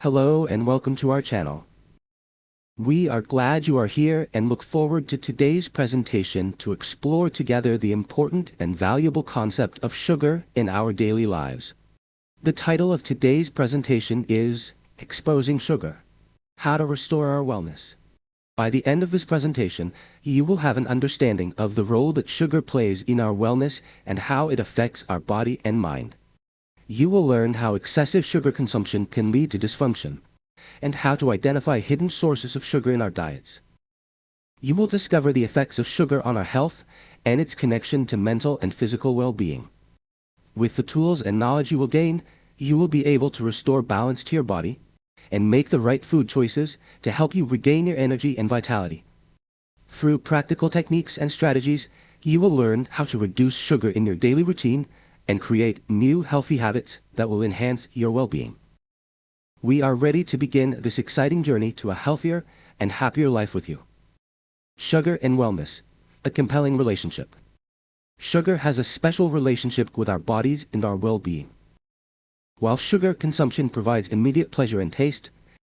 Hello and welcome to our channel. We are glad you are here and look forward to today's presentation to explore together the important and valuable concept of sugar in our daily lives. The title of today's presentation is Exposing Sugar: How to Restore Our Wellness. By the end of this presentation, you will have an understanding of the role that sugar plays in our wellness and how it affects our body and mind. You will learn how excessive sugar consumption can lead to dysfunction, and how to identify hidden sources of sugar in our diets. You will discover the effects of sugar on our health and its connection to mental and physical well-being. With the tools and knowledge you will gain, you will be able to restore balance to your body and make the right food choices to help you regain your energy and vitality. Through practical techniques and strategies, you will learn how to reduce sugar in your daily routine and create new healthy habits that will enhance your well-being. We are ready to begin this exciting journey to a healthier and happier life with you. Sugar and wellness: a compelling relationship. Sugar has a special relationship with our bodies and our well-being. While sugar consumption provides immediate pleasure and taste,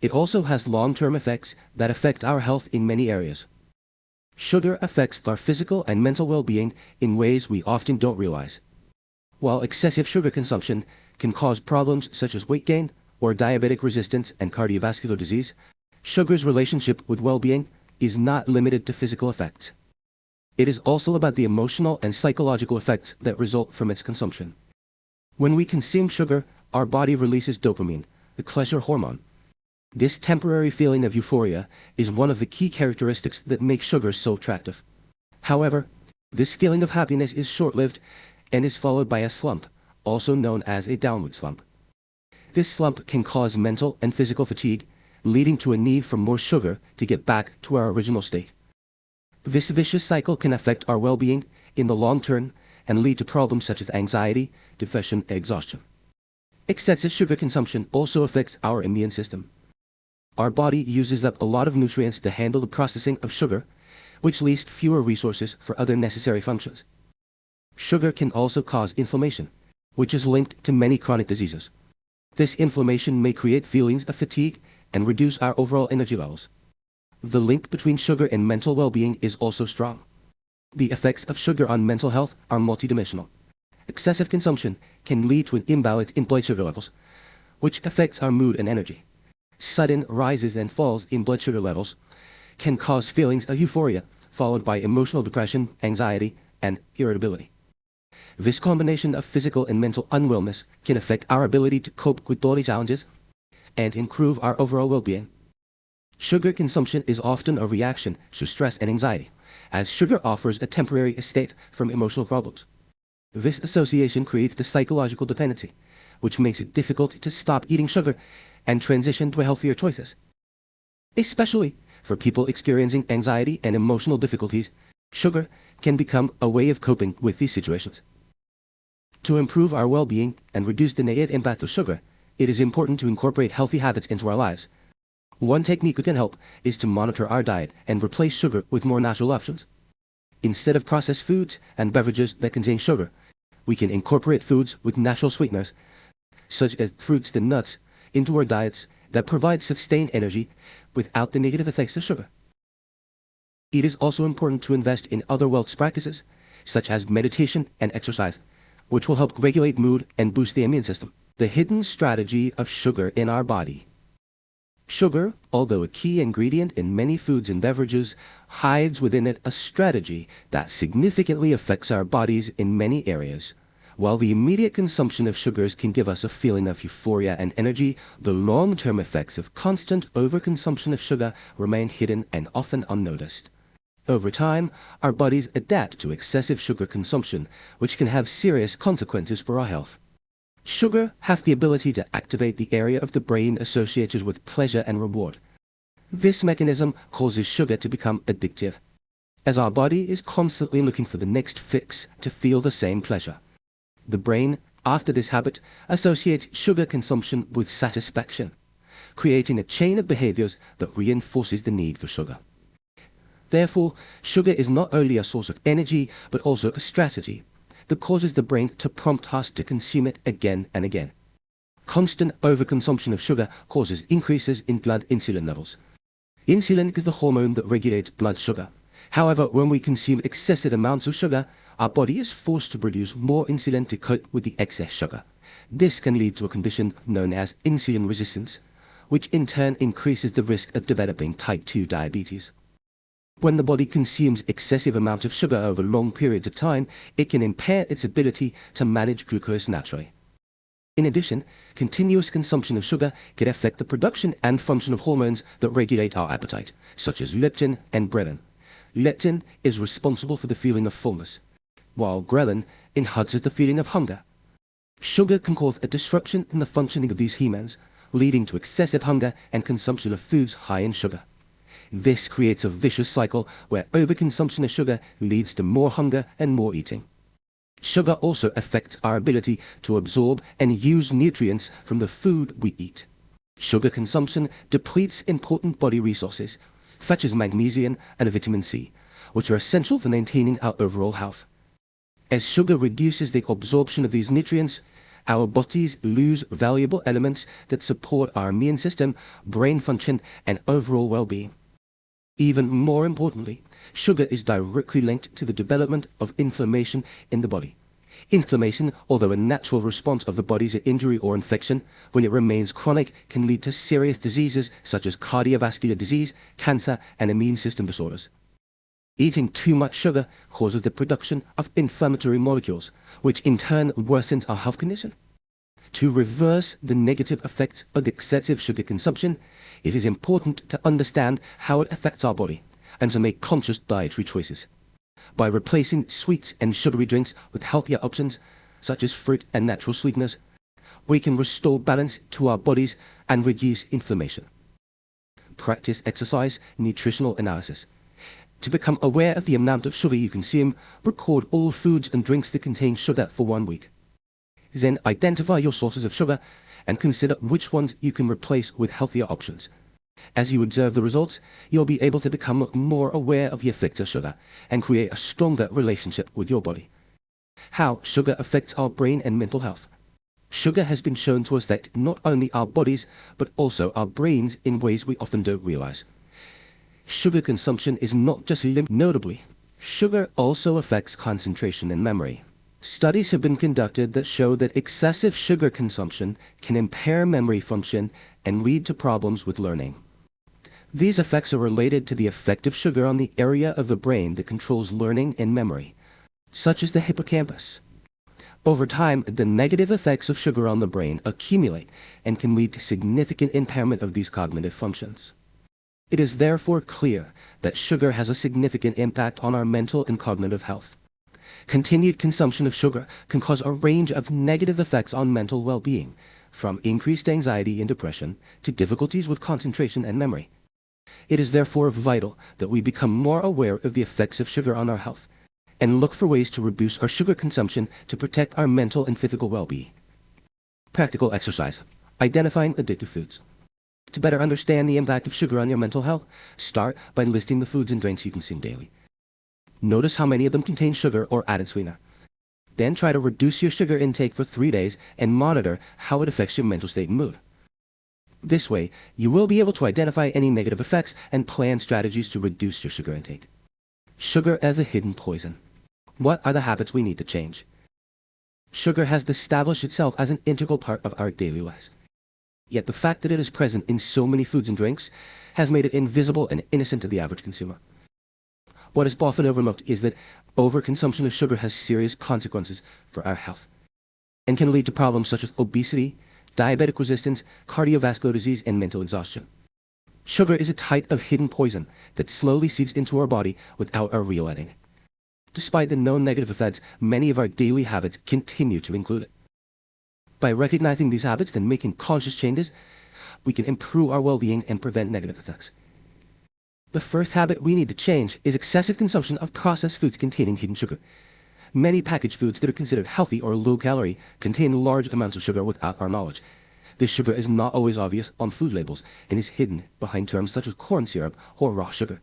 it also has long-term effects that affect our health in many areas. Sugar affects our physical and mental well-being in ways we often don't realize. While excessive sugar consumption can cause problems such as weight gain or diabetic resistance and cardiovascular disease, sugar's relationship with well-being is not limited to physical effects. It is also about the emotional and psychological effects that result from its consumption. When we consume sugar, our body releases dopamine, the pleasure hormone. This temporary feeling of euphoria is one of the key characteristics that make sugar so attractive. However, this feeling of happiness is short-lived and is followed by a slump, also known as a downward slump. This slump can cause mental and physical fatigue, leading to a need for more sugar to get back to our original state. This vicious cycle can affect our well-being in the long term and lead to problems such as anxiety, depression, and exhaustion. Excessive sugar consumption also affects our immune system. Our body uses up a lot of nutrients to handle the processing of sugar, which leaves fewer resources for other necessary functions. Sugar can also cause inflammation, which is linked to many chronic diseases. This inflammation may create feelings of fatigue and reduce our overall energy levels. The link between sugar and mental well-being is also strong. The effects of sugar on mental health are multidimensional. Excessive consumption can lead to an imbalance in blood sugar levels, which affects our mood and energy. Sudden rises and falls in blood sugar levels can cause feelings of euphoria, followed by emotional depression, anxiety, and irritability. This combination of physical and mental unwellness can affect our ability to cope with daily challenges and improve our overall well-being. Sugar consumption is often a reaction to stress and anxiety, as sugar offers a temporary escape from emotional problems. This association creates the psychological dependency, which makes it difficult to stop eating sugar and transition to healthier choices. Especially for people experiencing anxiety and emotional difficulties, sugar can become a way of coping with these situations. To improve our well-being and reduce the negative impact of sugar, it is important to incorporate healthy habits into our lives. One technique that can help is to monitor our diet and replace sugar with more natural options. Instead of processed foods and beverages that contain sugar, we can incorporate foods with natural sweeteners, such as fruits and nuts, into our diets that provide sustained energy without the negative effects of sugar. It is also important to invest in other wellness practices, such as meditation and exercise, which will help regulate mood and boost the immune system. The hidden strategy of sugar in our body. Sugar, although a key ingredient in many foods and beverages, hides within it a strategy that significantly affects our bodies in many areas. While the immediate consumption of sugars can give us a feeling of euphoria and energy, the long-term effects of constant overconsumption of sugar remain hidden and often unnoticed. Over time, our bodies adapt to excessive sugar consumption, which can have serious consequences for our health. Sugar has the ability to activate the area of the brain associated with pleasure and reward. This mechanism causes sugar to become addictive, as our body is constantly looking for the next fix to feel the same pleasure. The brain, after this habit, associates sugar consumption with satisfaction, creating a chain of behaviors that reinforces the need for sugar. Therefore, sugar is not only a source of energy, but also a strategy that causes the brain to prompt us to consume it again and again. Constant overconsumption of sugar causes increases in blood insulin levels. Insulin is the hormone that regulates blood sugar. However, when we consume excessive amounts of sugar, our body is forced to produce more insulin to cope with the excess sugar. This can lead to a condition known as insulin resistance, which in turn increases the risk of developing type 2 diabetes. When the body consumes excessive amounts of sugar over long periods of time, it can impair its ability to manage glucose naturally. In addition, continuous consumption of sugar can affect the production and function of hormones that regulate our appetite, such as leptin and ghrelin. Leptin is responsible for the feeling of fullness, while ghrelin enhances the feeling of hunger. Sugar can cause a disruption in the functioning of these hormones, leading to excessive hunger and consumption of foods high in sugar. This creates a vicious cycle where overconsumption of sugar leads to more hunger and more eating. Sugar also affects our ability to absorb and use nutrients from the food we eat. Sugar consumption depletes important body resources, such as magnesium and vitamin C, which are essential for maintaining our overall health. As sugar reduces the absorption of these nutrients, our bodies lose valuable elements that support our immune system, brain function, and overall well-being. Even more importantly, sugar is directly linked to the development of inflammation in the body. Inflammation, although a natural response of the body to injury or infection, when it remains chronic, can lead to serious diseases such as cardiovascular disease, cancer, and immune system disorders. Eating too much sugar causes the production of inflammatory molecules, which in turn worsens our health condition. To reverse the negative effects of excessive sugar consumption, it is important to understand how it affects our body and to make conscious dietary choices. By replacing sweets and sugary drinks with healthier options, such as fruit and natural sweeteners, we can restore balance to our bodies and reduce inflammation. Practice exercise nutritional analysis. To become aware of the amount of sugar you consume, record all foods and drinks that contain sugar for 1 week. Then identify your sources of sugar and consider which ones you can replace with healthier options. As you observe the results, you'll be able to become more aware of the effects of sugar and create a stronger relationship with your body. How sugar affects our brain and mental health. Sugar has been shown to affect not only our bodies, but also our brains in ways we often don't realize. Sugar consumption is not just notably, sugar also affects concentration and memory. Studies have been conducted that show that excessive sugar consumption can impair memory function and lead to problems with learning. These effects are related to the effect of sugar on the area of the brain that controls learning and memory, such as the hippocampus. Over time, the negative effects of sugar on the brain accumulate and can lead to significant impairment of these cognitive functions. It is therefore clear that sugar has a significant impact on our mental and cognitive health. Continued consumption of sugar can cause a range of negative effects on mental well-being, from increased anxiety and depression to difficulties with concentration and memory. It is therefore vital that we become more aware of the effects of sugar on our health and look for ways to reduce our sugar consumption to protect our mental and physical well-being. Practical exercise. Identifying addictive foods. To better understand the impact of sugar on your mental health, start by listing the foods and drinks you consume daily. Notice how many of them contain sugar or added sweetener. Then try to reduce your sugar intake for 3 days and monitor how it affects your mental state and mood. This way, you will be able to identify any negative effects and plan strategies to reduce your sugar intake. Sugar as a hidden poison. What are the habits we need to change? Sugar has established itself as an integral part of our daily lives. Yet the fact that it is present in so many foods and drinks has made it invisible and innocent to the average consumer. What is often overlooked is that overconsumption of sugar has serious consequences for our health and can lead to problems such as obesity, diabetic resistance, cardiovascular disease, and mental exhaustion. Sugar is a type of hidden poison that slowly seeps into our body without our realizing it. Despite the known negative effects, many of our daily habits continue to include it. By recognizing these habits and making conscious changes, we can improve our well-being and prevent negative effects. The first habit we need to change is excessive consumption of processed foods containing hidden sugar. Many packaged foods that are considered healthy or low-calorie contain large amounts of sugar without our knowledge. This sugar is not always obvious on food labels and is hidden behind terms such as corn syrup or raw sugar.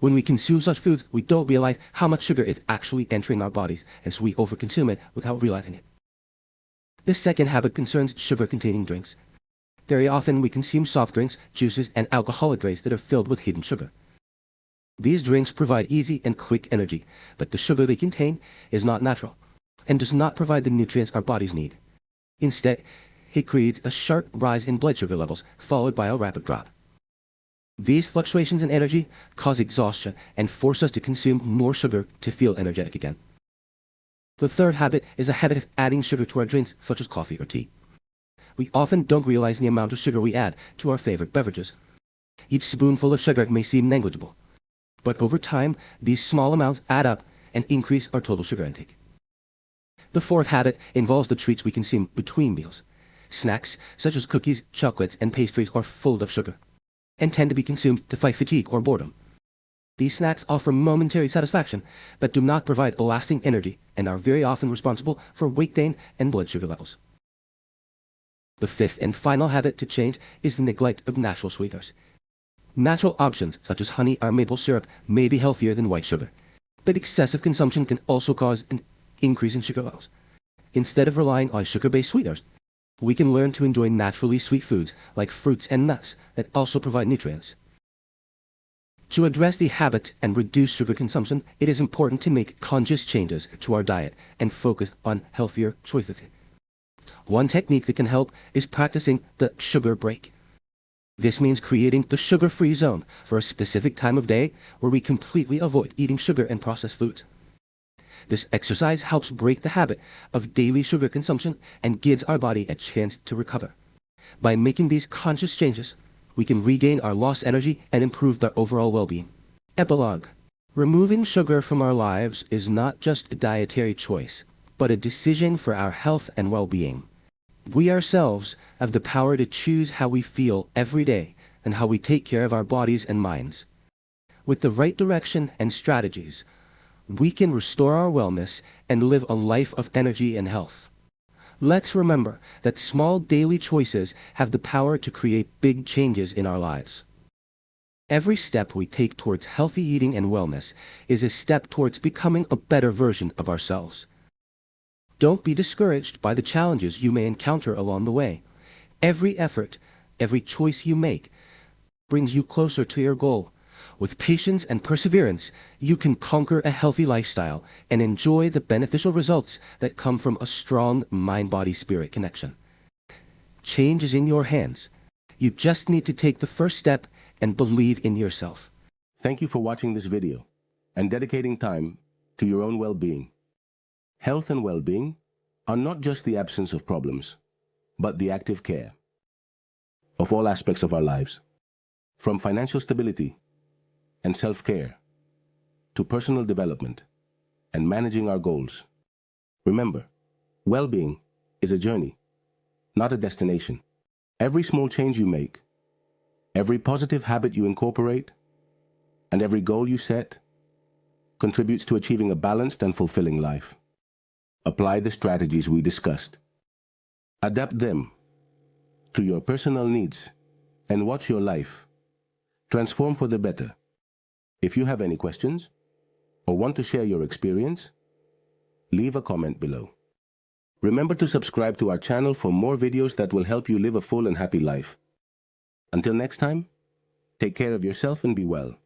When we consume such foods, we don't realize how much sugar is actually entering our bodies, and so we overconsume it without realizing it. The second habit concerns sugar-containing drinks. Very often we consume soft drinks, juices, and alcoholic drinks that are filled with hidden sugar. These drinks provide easy and quick energy, but the sugar they contain is not natural and does not provide the nutrients our bodies need. Instead, it creates a sharp rise in blood sugar levels, followed by a rapid drop. These fluctuations in energy cause exhaustion and force us to consume more sugar to feel energetic again. The third habit is a habit of adding sugar to our drinks, such as coffee or tea. We often don't realize the amount of sugar we add to our favorite beverages. Each spoonful of sugar may seem negligible, but over time, these small amounts add up and increase our total sugar intake. The fourth habit involves the treats we consume between meals. Snacks, such as cookies, chocolates, and pastries, are full of sugar and tend to be consumed to fight fatigue or boredom. These snacks offer momentary satisfaction, but do not provide lasting energy and are very often responsible for weight gain and blood sugar levels. The fifth and final habit to change is the neglect of natural sweeteners. Natural options such as honey or maple syrup may be healthier than white sugar, but excessive consumption can also cause an increase in sugar levels. Instead of relying on sugar-based sweeteners, we can learn to enjoy naturally sweet foods like fruits and nuts that also provide nutrients. To address the habit and reduce sugar consumption, it is important to make conscious changes to our diet and focus on healthier choices. One technique that can help is practicing the sugar break. This means creating the sugar-free zone for a specific time of day where we completely avoid eating sugar and processed foods. This exercise helps break the habit of daily sugar consumption and gives our body a chance to recover. By making these conscious changes, we can regain our lost energy and improve our overall well-being. Epilogue. Removing sugar from our lives is not just a dietary choice, but a decision for our health and well-being. We ourselves have the power to choose how we feel every day and how we take care of our bodies and minds. With the right direction and strategies, we can restore our wellness and live a life of energy and health. Let's remember that small daily choices have the power to create big changes in our lives. Every step we take towards healthy eating and wellness is a step towards becoming a better version of ourselves. Don't be discouraged by the challenges you may encounter along the way. Every effort, every choice you make, brings you closer to your goal. With patience and perseverance, you can conquer a healthy lifestyle and enjoy the beneficial results that come from a strong mind-body-spirit connection. Change is in your hands. You just need to take the first step and believe in yourself. Thank you for watching this video and dedicating time to your own well-being. Health and well-being are not just the absence of problems, but the active care of all aspects of our lives, from financial stability and self-care to personal development and managing our goals. Remember, well-being is a journey, not a destination. Every small change you make, every positive habit you incorporate, and every goal you set contributes to achieving a balanced and fulfilling life. Apply the strategies we discussed. Adapt them to your personal needs and watch your life transform for the better. If you have any questions or want to share your experience, leave a comment below. Remember to subscribe to our channel for more videos that will help you live a full and happy life. Until next time, take care of yourself and be well.